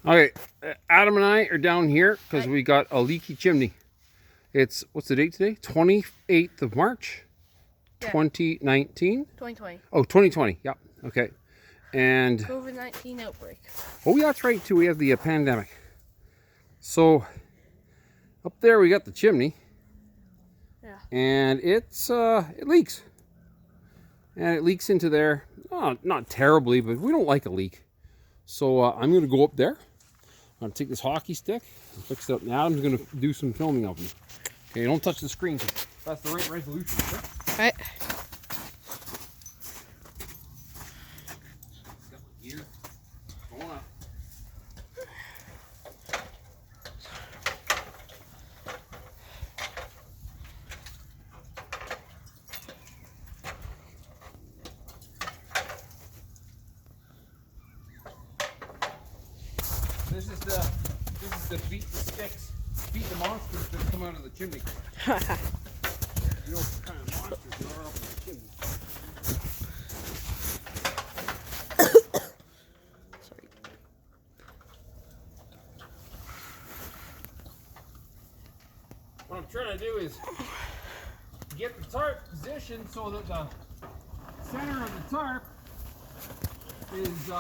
Okay, Adam and I are down here because we got a leaky chimney. It's, what's the date today? 28th of March, yeah. 2019? 2020. Oh, 2020, yeah, okay. And COVID-19 outbreak. Oh, yeah, that's right, too. We have the pandemic. So, up there we got the chimney. Yeah. And it's, it leaks. And it leaks into there. Oh, not terribly, but we don't like a leak. So, I'm going to go up there. I'm going to take this hockey stick and fix it up. And Adam's going to do some filming of me. Okay, don't touch the screen. That's the right resolution. Okay? Right. Got my gear going up. This is the beat the sticks, beat the monsters that come out of the chimney. You know what kind of monsters there are up in the chimney. Sorry. What I'm trying to do is get the tarp positioned so that the center of the tarp is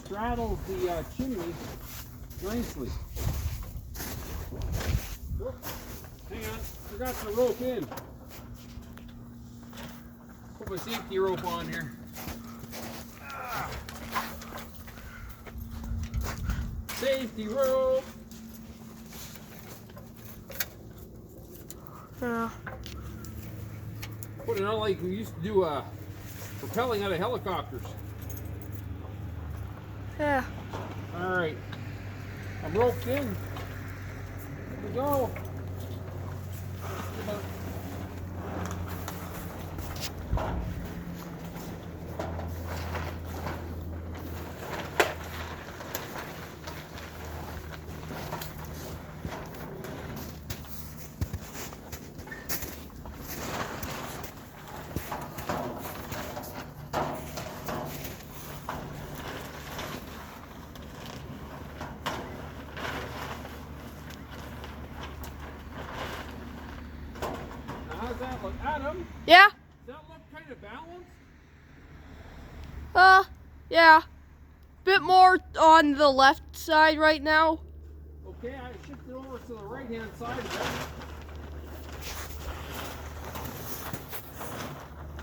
straddles the chimney nicely. Whoops. Hang on, forgot the rope in. Put my safety rope on here. Safety rope. Yeah. Put it on like we used to do propelling out of helicopters. Yeah. All right, I'm roped in. Here we go. How's that look? Adam? Yeah? Does that look kind of balanced? Yeah. Bit more on the left side right now. Okay, I shifted over to the right-hand side of it.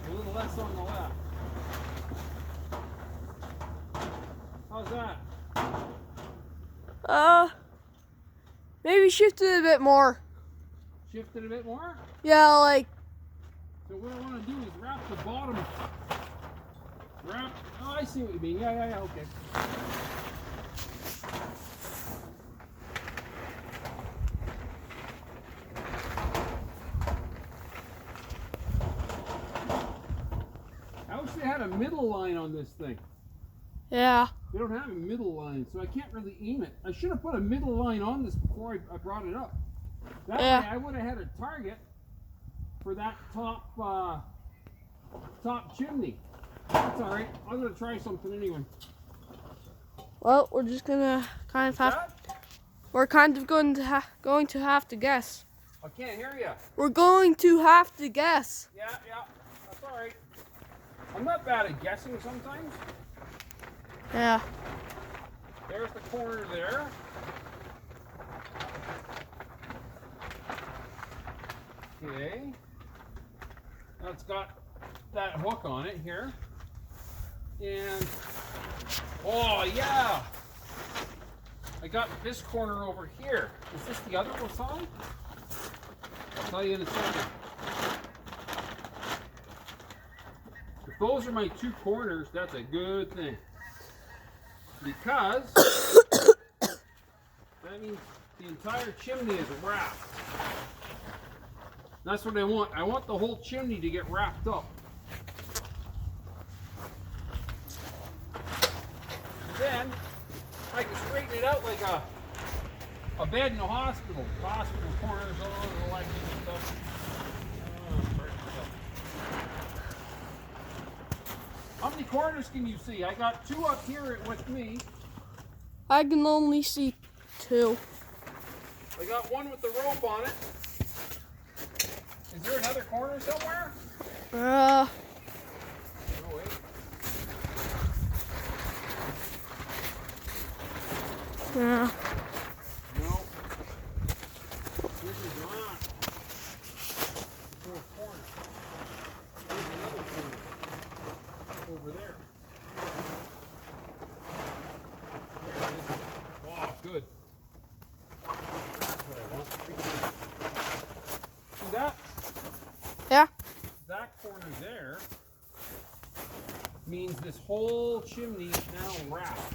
A little less on the left. How's that? Maybe shift it a bit more. Shift it a bit more? Yeah, like. So what I want to do is wrap the bottom. Oh, I see what you mean. Yeah, okay. I wish they had a middle line on this thing. Yeah. They don't have a middle line, so I can't really aim it. I should have put a middle line on this before I brought it up. That way I would have had a target for that top chimney. That's all right. I'm gonna try something anyway. Well, we're just gonna kind of have. We're kind of going to have to guess. I can't hear you. We're going to have to guess. Yeah, that's all right. I'm not bad at guessing sometimes. Yeah. There's the corner there. Okay. That's got that hook on it here. And, oh yeah! I got this corner over here. Is this the other side? I'll tell you in a second. If those are my two corners, that's a good thing. Because that means the entire chimney is wrapped. That's what I want. I want the whole chimney to get wrapped up. Then I can straighten it out like a bed in a hospital. Hospital corners, all the electric stuff. How many corners can you see? I got 2 up here with me. I can only see 2. I got 1 with the rope on it. Is there another corner somewhere? Oh, wait. Yeah. No. This is not. 4th corner. There's another corner. Over there. Oh, good. That's what I want. See that? Yeah. That corner there means this whole chimney is now wrapped.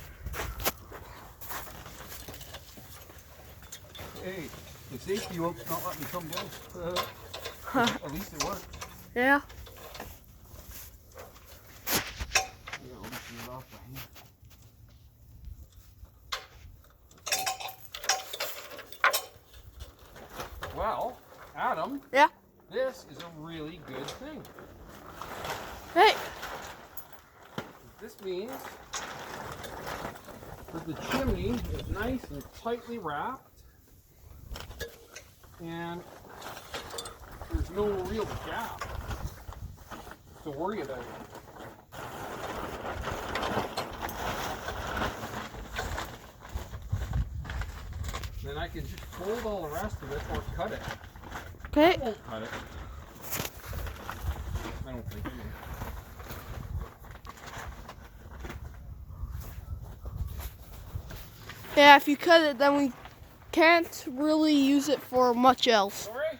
Hey, the safety rope's not letting me come down. At least it worked. Yeah. I'll loosen it off by hand. Well, Adam. Yeah. This is a really good thing. Hey. This means that the chimney is nice and tightly wrapped, and there's no real gap to worry about. Then I can just fold all the rest of it or cut it. Okay. I won't cut it. I don't think. Yeah, if you cut it, then we can't really use it for much else. Sorry?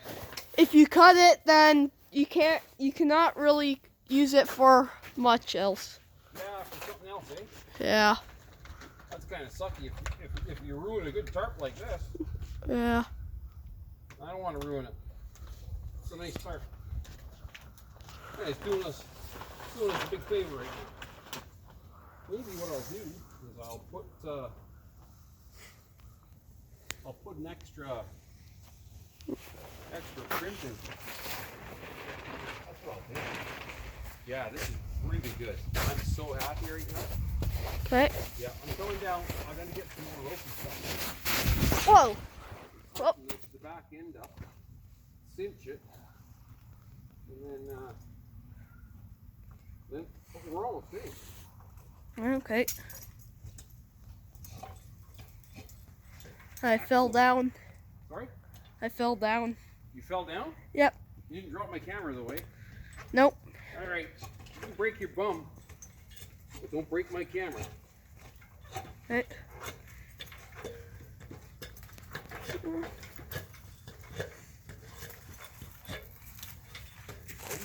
If you cut it, then you cannot really use it for much else. Yeah, for something else, eh? Yeah. That's kind of sucky if you ruin a good tarp like this. Yeah. I don't want to ruin it. It's a nice tarp. Yeah, it's doing us a big favor right now. Maybe what I'll do is I'll put an extra print in. That's what I'll do. Yeah, this is really good. I'm so happy right now. Okay. Yeah, I'm going down. I'm gonna get some more rope and stuff. Whoa. Oh. Lift the back end up, cinch it, and then we're almost finished. Okay. I fell down. Sorry? I fell down. You fell down? Yep. You didn't drop my camera the way. Nope. All right. You can break your bum, but don't break my camera. Right. Oh,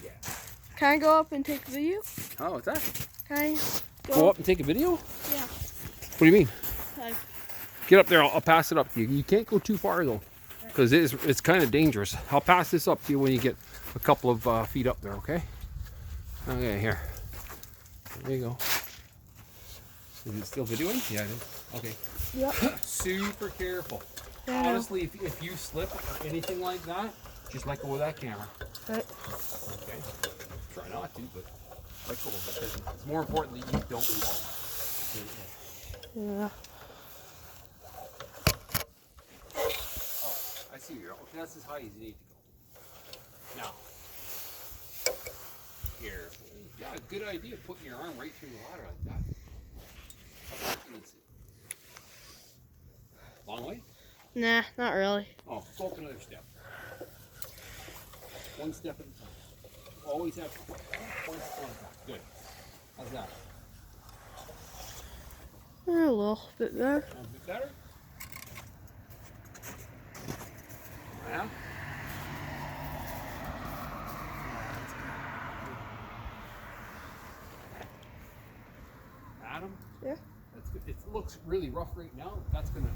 yeah. Can I go up and take a video? Oh, what's that? Can I Go up and take a video? Yeah. What do you mean? Get up there. I'll pass it up to you. You can't go too far though, because it's kind of dangerous. I'll pass this up to you when you get a couple of feet up there. Okay. Okay. Here. There you go. Is it still videoing? Yeah, it is. Okay. Yep. Super careful. Yeah. Honestly, if you slip or anything like that, just let go of that camera. Right. Okay. Try not to, but let go of it. It's more important that you don't. Yeah. Oh, I see you're. Okay, that's as high as you need to go. Now, here. Yeah, good idea putting your arm right through the ladder like that. Long way? Nah, not really. Oh, go up another step. One step at a time. Always have one step at a time. Good. How's that? A little bit better. A bit better? Yeah? Adam? Yeah. That's good. It looks really rough right now. That's gonna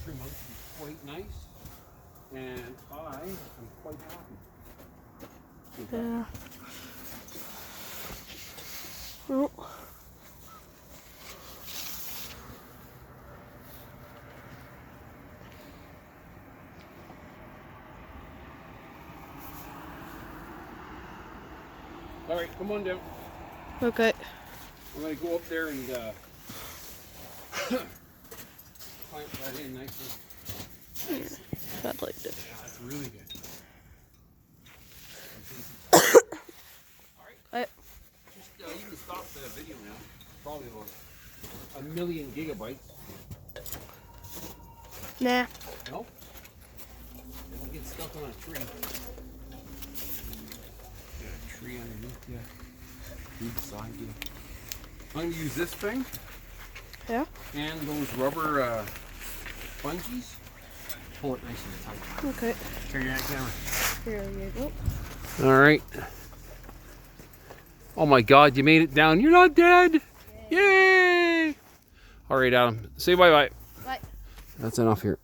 trim out to be quite nice. And I am quite happy. Yeah. Oh. All right, come on down. Okay. I'm gonna go up there and clamp that in nicely. Nice. That like this. Yeah, that's really good. Alright. Just, you can stop the video now. Probably about 1,000,000 gigabytes. Nah. No? It'll get stuck on a tree. Got a tree underneath you. Tree beside you. I'm going to use this thing. Yeah. And those rubber bungees. Pull it nice and tight. Okay. Turn your camera. Here you go. Alright. Oh my god, you made it down. You're not dead! Yay! Alright, Adam. Say bye-bye. Bye. That's enough here.